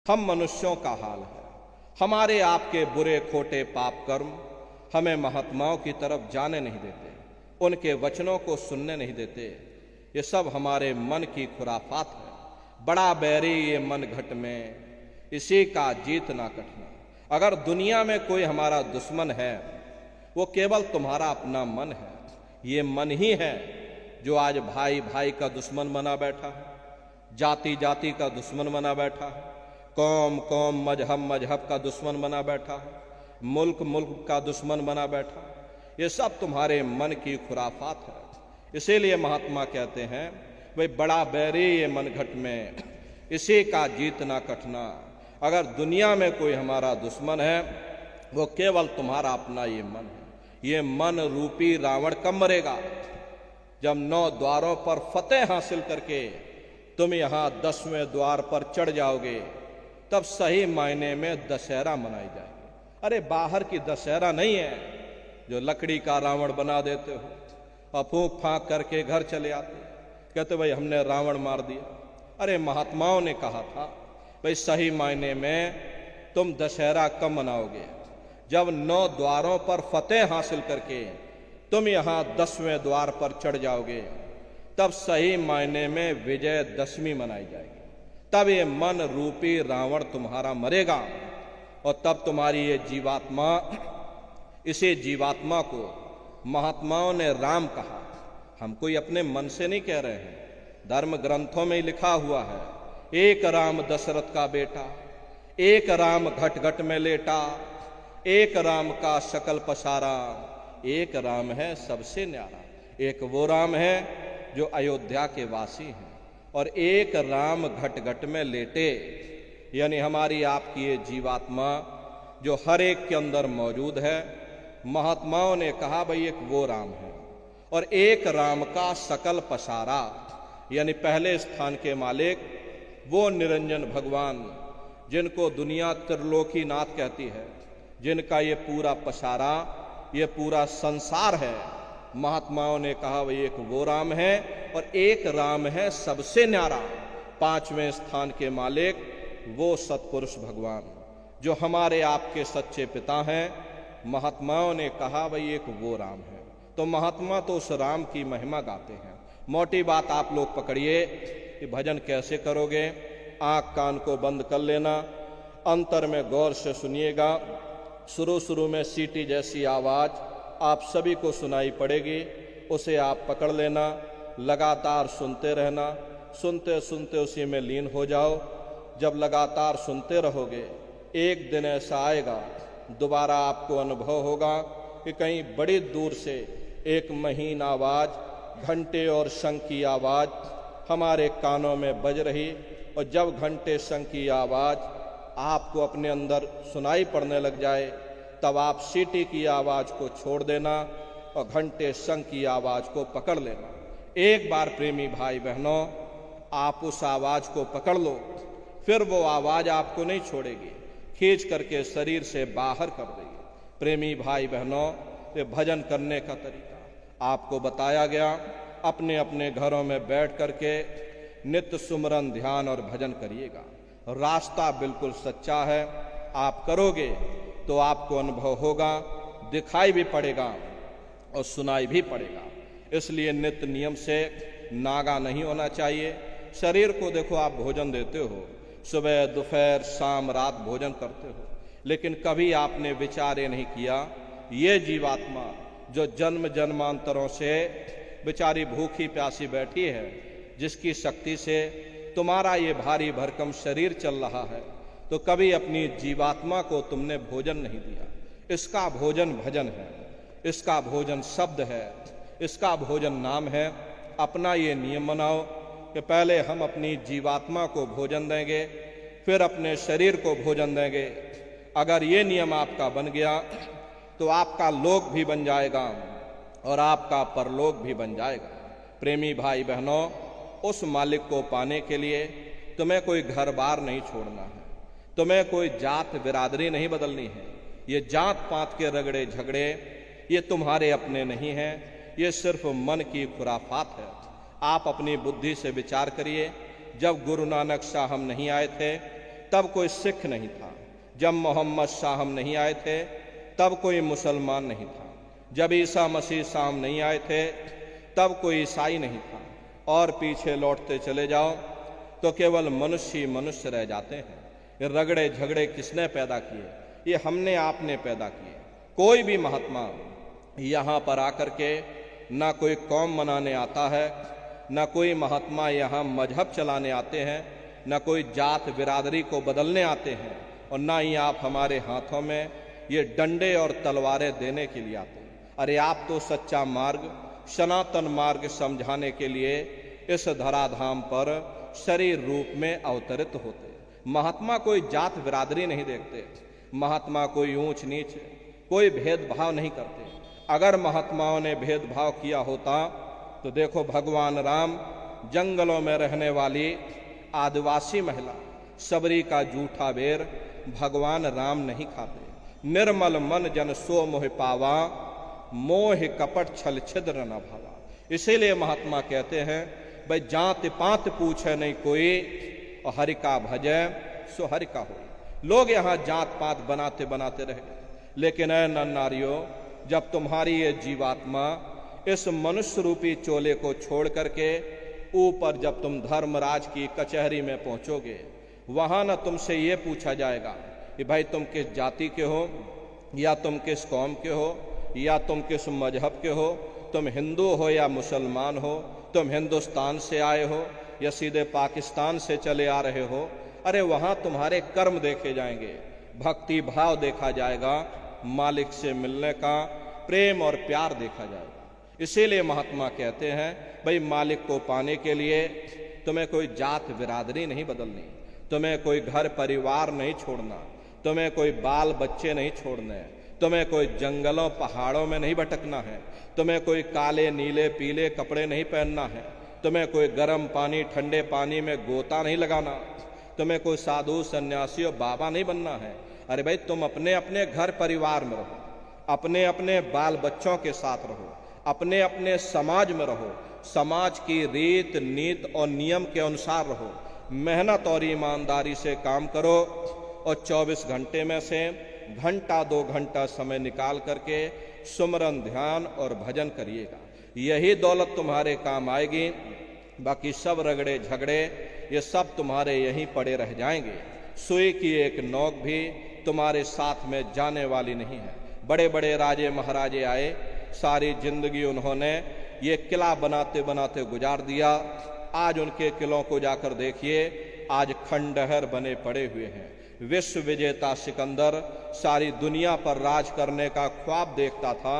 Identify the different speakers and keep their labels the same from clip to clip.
Speaker 1: हम मनुष्यों का हाल है। हमारे आपके बुरे खोटे पाप कर्म हमें महात्माओं की तरफ जाने नहीं देते, उनके वचनों को सुनने नहीं देते। ये सब हमारे मन की खुराफात है। बड़ा बैरी ये मन घट में, इसी का जीतना कठिन। अगर दुनिया में कोई हमारा दुश्मन है, वो केवल तुम्हारा अपना मन है। ये मन ही है जो आज भाई भाई का दुश्मन बना बैठा है, जाति जाति का दुश्मन बना बैठा है, कौम कौम मजहब मजहब का दुश्मन बना बैठा है, मुल्क मुल्क का दुश्मन बना बैठा है। ये सब तुम्हारे मन की खुराफात है। इसीलिए महात्मा कहते हैं, भाई बड़ा बैरी ये मन घट में, इसी का जीतना कठिना। अगर दुनिया में कोई हमारा दुश्मन है, वो केवल तुम्हारा अपना ये मन है। ये मन रूपी रावण कब मरेगा? जब 9 द्वारों पर फतेह हासिल करके तुम यहाँ 10वें द्वार पर चढ़ जाओगे, तब सही मायने में दशहरा मनाई जाएगी। अरे बाहर की दशहरा नहीं है जो लकड़ी का रावण बना देते हो और फूंक फांक करके घर चले आते, कहते भाई हमने रावण मार दिया। अरे महात्माओं ने कहा था, भाई सही मायने में तुम दशहरा कब मनाओगे? जब 9 द्वारों पर फतेह हासिल करके तुम यहाँ 10वें द्वार पर चढ़ जाओगे, तब सही मायने में विजयदशमी मनाई जाएगी। तब ये मन रूपी रावण तुम्हारा मरेगा और तब तुम्हारी ये जीवात्मा, इसे जीवात्मा को महात्माओं ने राम कहा। हम कोई अपने मन से नहीं कह रहे हैं, धर्म ग्रंथों में ही लिखा हुआ है। एक राम दशरथ का बेटा, एक राम घट घट में लेटा, एक राम का शकल पसारा, एक राम है सबसे न्यारा। एक वो राम है जो अयोध्या के वासी हैं, और एक राम घट घट में लेटे, यानी हमारी आपकी ये जीवात्मा जो हर एक के अंदर मौजूद है। महात्माओं ने कहा भाई एक वो राम है, और एक राम का सकल पसारा, यानी पहले स्थान के मालिक वो निरंजन भगवान जिनको दुनिया त्रिलोकी नाथ कहती है, जिनका ये पूरा पसारा, ये पूरा संसार है। महात्माओं ने कहा भाई एक वो राम है और एक राम है सबसे न्यारा, 5वें स्थान के मालिक वो सतपुरुष भगवान जो हमारे आपके सच्चे पिता हैं। महात्माओं ने कहा भाई एक वो राम है, तो महात्मा तो उस राम की महिमा गाते हैं। मोटी बात आप लोग पकड़िए कि भजन कैसे करोगे। आंख कान को बंद कर लेना, अंतर में गौर से सुनिएगा। शुरू में सीटी जैसी आवाज आप सभी को सुनाई पड़ेगी, उसे आप पकड़ लेना, लगातार सुनते रहना, सुनते सुनते उसी में लीन हो जाओ। जब लगातार सुनते रहोगे, एक दिन ऐसा आएगा, दोबारा आपको अनुभव होगा कि कहीं बड़ी दूर से एक महीन आवाज, घंटे और शंख की आवाज हमारे कानों में बज रही, और जब घंटे शंख की आवाज आपको अपने अंदर सुनाई पड़ने लग जाए, तब आप सीटी की आवाज को छोड़ देना और घंटे शंख की आवाज को पकड़ लेना। एक बार प्रेमी भाई बहनों, आप उस आवाज को पकड़ लो, फिर वो आवाज आपको नहीं छोड़ेगी, खींच करके शरीर से बाहर कर देगी। प्रेमी भाई बहनों, ये भजन करने का तरीका आपको बताया गया। अपने अपने घरों में बैठ करके नित्य सुमरन ध्यान और भजन करिएगा। रास्ता बिल्कुल सच्चा है, आप करोगे तो आपको अनुभव होगा, दिखाई भी पड़ेगा और सुनाई भी पड़ेगा। इसलिए नित्य नियम से नागा नहीं होना चाहिए। शरीर को देखो, आप भोजन देते हो, सुबह दोपहर शाम रात भोजन करते हो, लेकिन कभी आपने विचार ये नहीं किया, ये जीवात्मा जो जन्म जन्मांतरों से बेचारी भूखी प्यासी बैठी है, जिसकी शक्ति से तुम्हारा ये भारी भरकम शरीर चल रहा है, तो कभी अपनी जीवात्मा को तुमने भोजन नहीं दिया। इसका भोजन भजन है, इसका भोजन शब्द है, इसका भोजन नाम है। अपना ये नियम बनाओ कि पहले हम अपनी जीवात्मा को भोजन देंगे, फिर अपने शरीर को भोजन देंगे। अगर ये नियम आपका बन गया तो आपका लोक भी बन जाएगा और आपका परलोक भी बन जाएगा। प्रेमी भाई बहनों, उस मालिक को पाने के लिए तुम्हें कोई घर बार नहीं छोड़ना है, तुम्हें कोई जात बिरादरी नहीं बदलनी है। ये जात पात के रगड़े झगड़े ये तुम्हारे अपने नहीं हैं, ये सिर्फ मन की खुराफात है। आप अपनी बुद्धि से विचार करिए, जब गुरु नानक साहब नहीं आए थे, तब कोई सिख नहीं था। जब मोहम्मद साहब नहीं आए थे तब कोई मुसलमान नहीं था। जब ईसा मसीह साहब नहीं आए थे तब कोई ईसाई नहीं था। और पीछे लौटते चले जाओ तो केवल मनुष्य ही मनुष्य रह जाते हैं। ये रगड़े झगड़े किसने पैदा किए? ये हमने आपने पैदा किए। कोई भी महात्मा यहाँ पर आकर के ना कोई कौम मनाने आता है, ना कोई महात्मा यहाँ मजहब चलाने आते हैं, ना कोई जात बिरादरी को बदलने आते हैं, और ना ही आप हमारे हाथों में ये डंडे और तलवारें देने के लिए आते हैं। अरे आप तो सच्चा मार्ग, सनातन मार्ग समझाने के लिए इस धराधाम पर शरीर रूप में अवतरित होते। महात्मा कोई जात बिरादरी नहीं देखते, महात्मा कोई ऊंच नीच, कोई भेदभाव नहीं करते। अगर महात्माओं ने भेदभाव किया होता तो देखो भगवान राम जंगलों में रहने वाली आदिवासी महिला सबरी का जूठा बेर भगवान राम नहीं खाते। निर्मल मन जन सो मोह पावा, मोह कपट छल छिद्र न भावा। इसीलिए महात्मा कहते हैं भाई जात पात पूछे नहीं कोई, और हरि का भजे सो हरि का हो। लोग यहाँ जात पात बनाते बनाते रह गए, लेकिन ऐ नर नारियों, जब तुम्हारी ये जीवात्मा इस मनुष्य रूपी चोले को छोड़ करके ऊपर जब तुम धर्मराज की कचहरी में पहुंचोगे, वहां न तुमसे ये पूछा जाएगा कि भाई तुम किस जाति के हो, या तुम किस कौम के हो, या तुम किस मजहब के हो, तुम हिंदू हो या मुसलमान हो, तुम हिंदुस्तान से आए हो या सीधे पाकिस्तान से चले आ रहे हो। अरे वहां तुम्हारे कर्म देखे जाएंगे, भक्ति भाव देखा जाएगा, मालिक से मिलने का प्रेम और प्यार देखा जाएगा। इसीलिए महात्मा कहते हैं भाई मालिक को पाने के लिए तुम्हें कोई जात बिरादरी नहीं बदलनी, तुम्हें कोई घर परिवार नहीं छोड़ना, तुम्हें कोई बाल बच्चे नहीं छोड़ने, तुम्हें कोई जंगलों पहाड़ों में नहीं भटकना है, तुम्हें कोई काले नीले पीले कपड़े नहीं पहनना है, तुम्हें कोई गर्म पानी ठंडे पानी में गोता नहीं लगाना, तुम्हें कोई साधु सन्यासी और बाबा नहीं बनना है। अरे भाई तुम अपने अपने घर परिवार में रहो, अपने अपने बाल बच्चों के साथ रहो, अपने अपने समाज में रहो, समाज की रीत नीत और नियम के अनुसार रहो, मेहनत और ईमानदारी से काम करो, और 24 घंटे में से घंटा 2 घंटा समय निकाल करके सुमरन ध्यान और भजन करिएगा। यही दौलत तुम्हारे काम आएगी। बाकी सब रगड़े झगड़े ये सब तुम्हारे यहीं पड़े रह जाएंगे। सुई की एक नोक भी तुम्हारे साथ में जाने वाली नहीं है। बड़े बड़े राजे महाराजे आए, सारी जिंदगी उन्होंने ये किला बनाते बनाते गुजार दिया। आज उनके किलों को जाकर देखिए, आज खंडहर बने पड़े हुए हैं। विश्व विजेता सिकंदर सारी दुनिया पर राज करने का ख्वाब देखता था,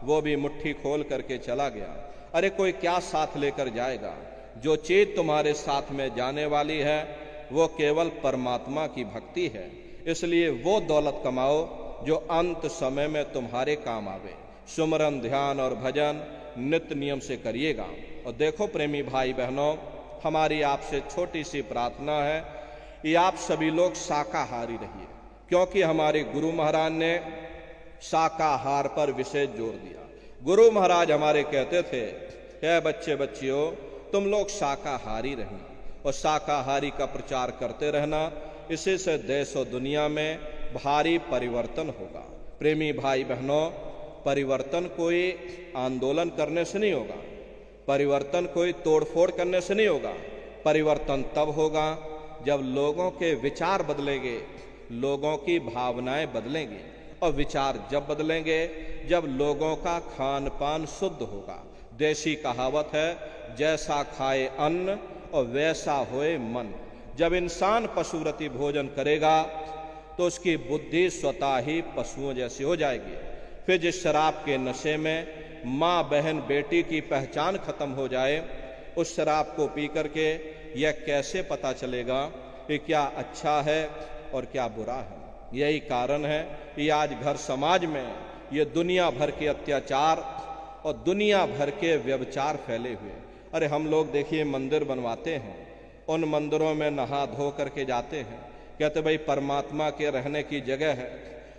Speaker 1: वो भी मुट्ठी खोल करके चला गया। अरे कोई क्या साथ लेकर जाएगा? जो चीज तुम्हारे साथ में जाने वाली है वो केवल परमात्मा की भक्ति है। इसलिए वो दौलत कमाओ जो अंत समय में तुम्हारे काम आवे। सुमरन ध्यान और भजन नित्य नियम से करिएगा। और देखो प्रेमी भाई बहनों, हमारी आपसे छोटी सी प्रार्थना है कि आप सभी लोग शाकाहारी रहिए, क्योंकि हमारे गुरु महाराज ने शाकाहार पर विशेष जोर दिया। गुरु महाराज हमारे कहते थे, हे बच्चे बच्चियों, तुम लोग शाकाहारी रहिए और शाकाहारी का प्रचार करते रहना। इसी से देश और दुनिया में भारी परिवर्तन होगा। प्रेमी भाई बहनों, परिवर्तन कोई आंदोलन करने से नहीं होगा, परिवर्तन कोई तोड़फोड़ करने से नहीं होगा। परिवर्तन तब होगा जब लोगों के विचार बदलेंगे, लोगों की भावनाएं बदलेंगे। और विचार जब बदलेंगे जब लोगों का खान पान शुद्ध होगा। देसी कहावत है, जैसा खाए अन्न और वैसा होए मन। जब इंसान पशुव्रती भोजन करेगा तो उसकी बुद्धि स्वतः ही पशुओं जैसी हो जाएगी। फिर जिस शराब के नशे में माँ बहन बेटी की पहचान खत्म हो जाए, उस शराब को पी करके यह कैसे पता चलेगा कि क्या अच्छा है और क्या बुरा है। यही कारण है कि आज घर समाज में ये दुनिया भर के अत्याचार और दुनिया भर के व्यभिचार फैले हुए। अरे हम लोग देखिए मंदिर बनवाते हैं, उन मंदिरों में नहा धो करके जाते हैं, कहते भाई परमात्मा के रहने की जगह है,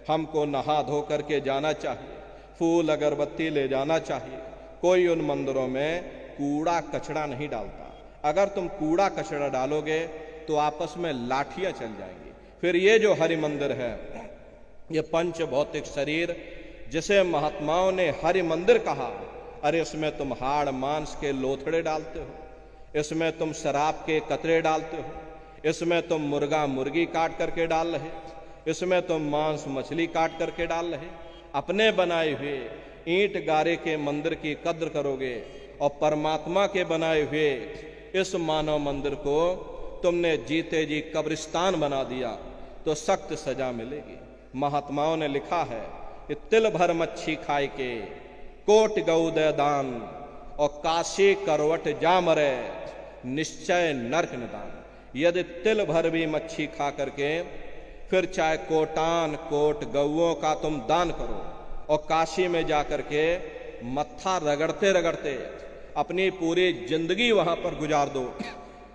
Speaker 1: हमको नहा धो करके जाना चाहिए, फूल अगरबत्ती ले जाना चाहिए। कोई उन मंदिरों में कूड़ा कचरा नहीं डालता। अगर तुम कूड़ा कचरा डालोगे तो आपस में लाठियां चल जाएंगी। फिर ये जो हरि मंदिर है, ये पंच भौतिक शरीर जिसे महात्माओं ने हरि मंदिर कहा, अरे इसमें तुम हाड़ मांस के लोथड़े डालते हो, इसमें तुम शराब के कतरे डालते हो, इसमें तुम मुर्गा मुर्गी काट करके डाल रहे, इसमें तुम मांस मछली काट करके डाल रहे। अपने बनाए हुए ईंट गारे के मंदिर की कद्र करोगे और परमात्मा के बनाए हुए इस मानव मंदिर को तुमने जीते जी कब्रिस्तान बना दिया तो सख्त सजा मिलेगी। महात्माओं ने लिखा है कि तिल भर मच्छी खाए के कोट गौदय दान और काशी करवट जा मरे निश्चय नरक निदान। यदि तिल भर भी मच्छी खा करके फिर चाहे कोटान कोट गौओं का तुम दान करो और काशी में जा करके मत्था रगड़ते रगड़ते अपनी पूरी जिंदगी वहां पर गुजार दो,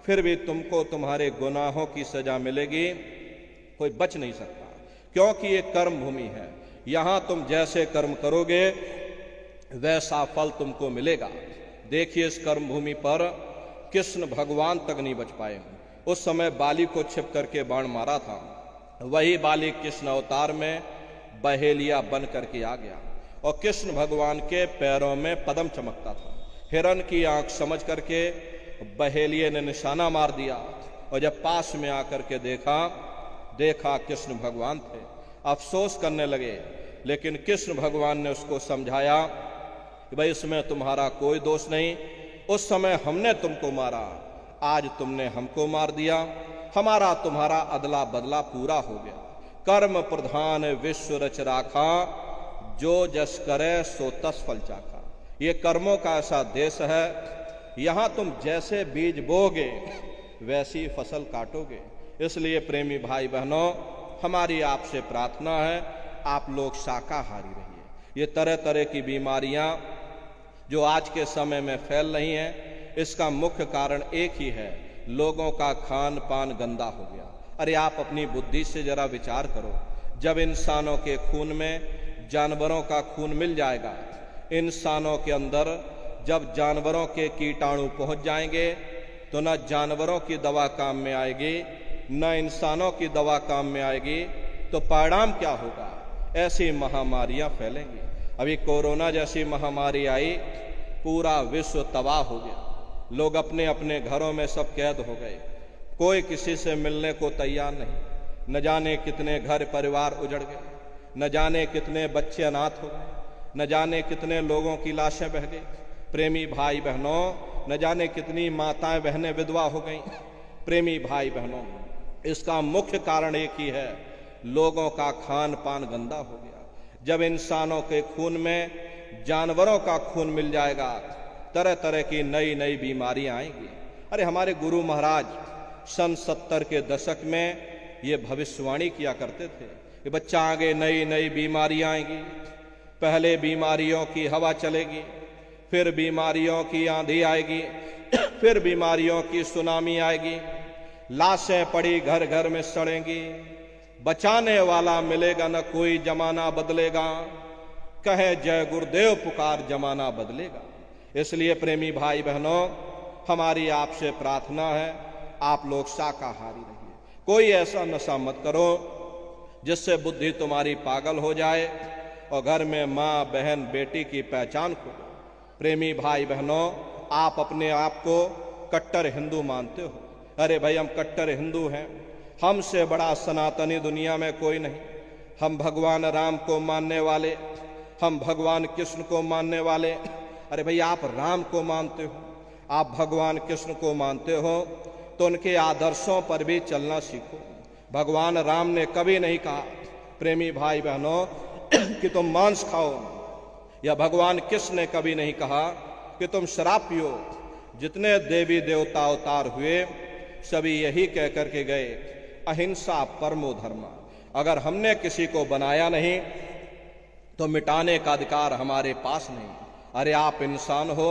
Speaker 1: फिर भी तुमको तुम्हारे गुनाहों की सजा मिलेगी, कोई बच नहीं सकता। क्योंकि ये कर्म भूमि है, यहां तुम जैसे कर्म करोगे वैसा फल तुमको मिलेगा। देखिए इस कर्म भूमि पर कृष्ण भगवान तक नहीं बच पाए। उस समय बाली को छिप करके बाण मारा था, वही बाली कृष्ण अवतार में बहेलिया बन करके आ गया और कृष्ण भगवान के पैरों में पद्म चमकता था। हिरण की आंख समझ करके बहेलिये ने निशाना मार दिया और जब पास में आकर के देखा कृष्ण भगवान थे। अफसोस करने लगे, लेकिन कृष्ण भगवान ने उसको समझाया कि भाई इसमें तुम्हारा कोई दोष नहीं, उस समय हमने तुमको मारा, आज तुमने हमको मार दिया, हमारा तुम्हारा अदला बदला पूरा हो गया। कर्म प्रधान विश्व रच राखा, जो जस करे सो तस फल चाखा। ये कर्मों का ऐसा देश है, यहाँ तुम जैसे बीज बोगे वैसी फसल काटोगे। इसलिए प्रेमी भाई बहनों, हमारी आपसे प्रार्थना है, आप लोग शाकाहारी रहिए। ये तरह तरह की बीमारियां जो आज के समय में फैल रही हैं, इसका मुख्य कारण एक ही है, लोगों का खान पान गंदा हो गया। अरे आप अपनी बुद्धि से जरा विचार करो, जब इंसानों के खून में जानवरों का खून मिल जाएगा, इंसानों के अंदर जब जानवरों के कीटाणु पहुंच जाएंगे तो न जानवरों की दवा काम में आएगी न इंसानों की दवा काम में आएगी, तो परिणाम क्या होगा? ऐसी महामारियां फैलेंगी। अभी कोरोना जैसी महामारी आई, पूरा विश्व तबाह हो गया, लोग अपने अपने घरों में सब कैद हो गए, कोई किसी से मिलने को तैयार नहीं। न जाने कितने घर परिवार उजड़ गए, न जाने कितने बच्चे अनाथ हो गए, न जाने कितने लोगों की लाशें बह गई। प्रेमी भाई बहनों, न जाने कितनी माताएं बहनें विधवा हो गईं। प्रेमी भाई बहनों, इसका मुख्य कारण एक ही है, लोगों का खान पान गंदा हो गया। जब इंसानों के खून में जानवरों का खून मिल जाएगा, तरह तरह की नई नई बीमारियां आएंगी। अरे हमारे गुरु महाराज सन 70 के दशक में ये भविष्यवाणी किया करते थे कि बच्चा आगे नई नई बीमारियां आएंगी। पहले बीमारियों की हवा चलेगी, फिर बीमारियों की आंधी आएगी, फिर बीमारियों की सुनामी आएगी, लाशें पड़ी घर घर में सड़ेंगी, बचाने वाला मिलेगा न कोई, जमाना बदलेगा, कहे जय गुरुदेव पुकार जमाना बदलेगा। इसलिए प्रेमी भाई बहनों, हमारी आपसे प्रार्थना है, आप लोग शाकाहारी रहिए। कोई ऐसा नशा मत करो जिससे बुद्धि तुम्हारी पागल हो जाए और घर में माँ बहन बेटी की पहचान खो। प्रेमी भाई बहनों, आप अपने आप को कट्टर हिंदू मानते हो। अरे भाई हम कट्टर हिंदू हैं, हमसे बड़ा सनातनी दुनिया में कोई नहीं। हम भगवान राम को मानने वाले, हम भगवान कृष्ण को मानने वाले। अरे भाई आप राम को मानते हो, आप भगवान कृष्ण को मानते हो, तो उनके आदर्शों पर भी चलना सीखो। भगवान राम ने कभी नहीं कहा प्रेमी भाई बहनों कि तुम मांस खाओ, या भगवान कृष्ण ने कभी नहीं कहा कि तुम शराब पियो। जितने देवी देवता अवतार हुए सभी यही कह करके गए, अहिंसा परमो धर्म। अगर हमने किसी को बनाया नहीं तो मिटाने का अधिकार हमारे पास नहीं। अरे आप इंसान हो,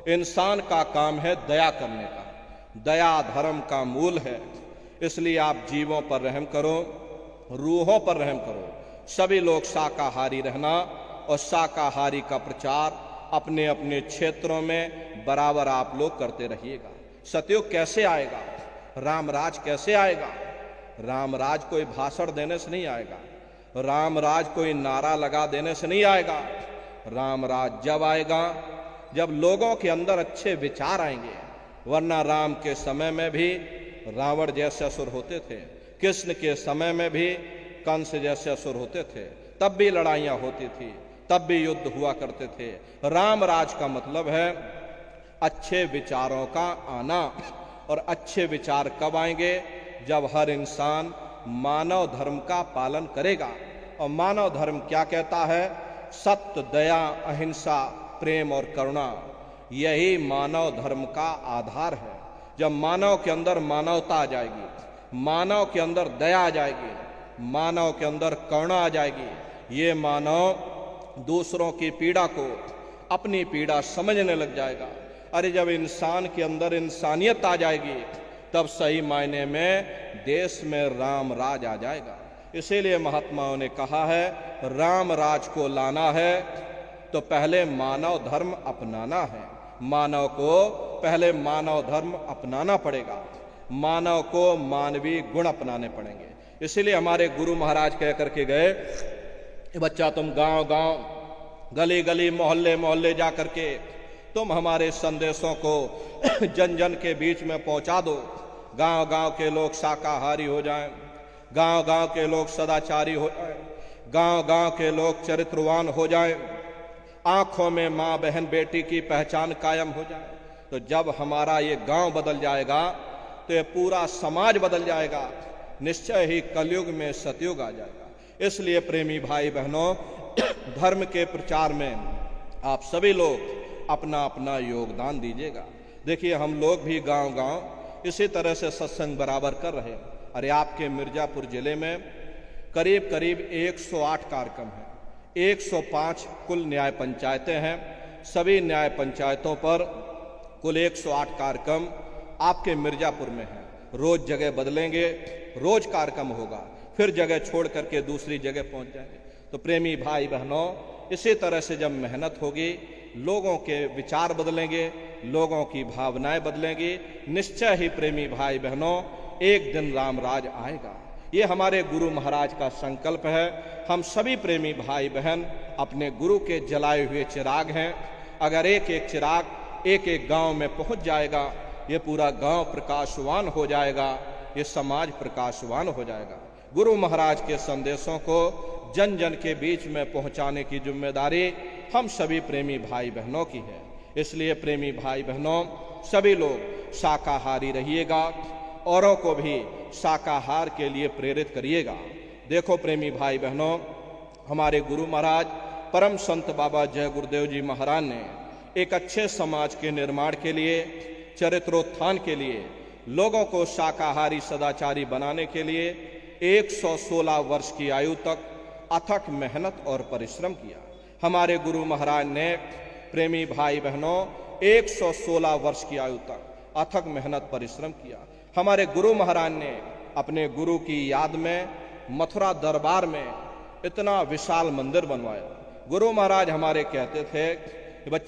Speaker 1: इंसान का काम है दया करने का, दया धर्म का मूल है। इसलिए आप जीवों पर रहम करो, रूहों पर रहम करो। सभी लोग शाकाहारी रहना और शाकाहारी का प्रचार अपने अपने क्षेत्रों में बराबर आप लोग करते रहिएगा। सतयुग कैसे आएगा, रामराज कैसे आएगा? रामराज कोई भाषण देने से नहीं आएगा, रामराज कोई नारा लगा देने से नहीं आएगा। रामराज जब आएगा जब लोगों के अंदर अच्छे विचार आएंगे, वरना राम के समय में भी रावण जैसे असुर होते थे, कृष्ण के समय में भी कंस जैसे असुर होते थे, तब भी लड़ाइयां होती थी, तब भी युद्ध हुआ करते थे। रामराज का मतलब है अच्छे विचारों का आना। और अच्छे विचार कब आएंगे? जब हर इंसान मानव धर्म का पालन करेगा। और मानव धर्म क्या कहता है? सत्य, दया, अहिंसा, प्रेम और करुणा, यही मानव धर्म का आधार है। जब मानव के अंदर मानवता आ जाएगी, मानव के अंदर दया आ जाएगी, मानव के अंदर करुणा आ जाएगी, ये मानव दूसरों की पीड़ा को अपनी पीड़ा समझने लग जाएगा। अरे जब इंसान के अंदर इंसानियत आ जाएगी, तब सही मायने में देश में राम राज आ जाएगा। इसीलिए महात्माओं ने कहा है, राम राज को लाना है तो पहले मानव धर्म अपनाना है। मानव को पहले मानव धर्म अपनाना पड़ेगा, मानव को मानवीय गुण अपनाने पड़ेंगे। इसीलिए हमारे गुरु महाराज कह करके गए, बच्चा तुम गांव गांव, गली गली, मोहल्ले मोहल्ले जा करके तुम हमारे संदेशों को जन जन के बीच में पहुंचा दो। गांव गांव के लोग शाकाहारी हो जाएं, गांव गांव के लोग सदाचारी हो जाएं, गांव गांव के लोग चरित्रवान हो जाएं, आंखों में माँ बहन बेटी की पहचान कायम हो जाए। तो जब हमारा ये गांव बदल जाएगा तो ये पूरा समाज बदल जाएगा, निश्चय ही कलयुग में सतयुग आ जाएगा। इसलिए प्रेमी भाई बहनों, धर्म के प्रचार में आप सभी लोग अपना अपना योगदान दीजिएगा। देखिए हम लोग भी गांव गांव इसी तरह से सत्संग बराबर कर रहे हैं। अरे आपके मिर्जापुर जिले में करीब करीब 108 कार्यक्रम हैं, 105 कुल न्याय पंचायतें हैं। सभी न्याय पंचायतों पर कुल 108 कार्यक्रम आपके मिर्जापुर में हैं। रोज जगह बदलेंगे, रोज कार्यक्रम होगा, फिर जगह छोड़ करके दूसरी जगह पहुंच जाएंगे। तो प्रेमी भाई बहनों, इसी तरह से जब मेहनत होगी, लोगों के विचार बदलेंगे, लोगों की भावनाएं बदलेंगी, निश्चय ही प्रेमी भाई बहनों एक दिन रामराज आएगा। ये हमारे गुरु महाराज का संकल्प है। हम सभी प्रेमी भाई बहन अपने गुरु के जलाए हुए चिराग हैं। अगर एक एक चिराग एक एक गांव में पहुंच जाएगा, ये पूरा गांव प्रकाशवान हो जाएगा, ये समाज प्रकाशवान हो जाएगा। गुरु महाराज के संदेशों को जन जन के बीच में पहुंचाने की जिम्मेदारी हम सभी प्रेमी भाई बहनों की है। इसलिए प्रेमी भाई बहनों, सभी लोग शाकाहारी रहिएगा, औरों को भी शाकाहार के लिए प्रेरित करिएगा। देखो प्रेमी भाई बहनों, हमारे गुरु महाराज परम संत बाबा जय गुरुदेव जी महाराज ने एक अच्छे समाज के निर्माण के लिए, चरित्रोत्थान के लिए, लोगों को शाकाहारी सदाचारी बनाने के लिए 116 वर्ष की आयु तक अथक मेहनत और परिश्रम किया। हमारे गुरु महाराज ने प्रेमी भाई बहनों 116 वर्ष की आयु तक अथक मेहनत परिश्रम किया। हमारे गुरु महाराज ने अपने गुरु की याद में मथुरा दरबार में इतना विशाल मंदिर बनवाया। गुरु महाराज हमारे कहते थे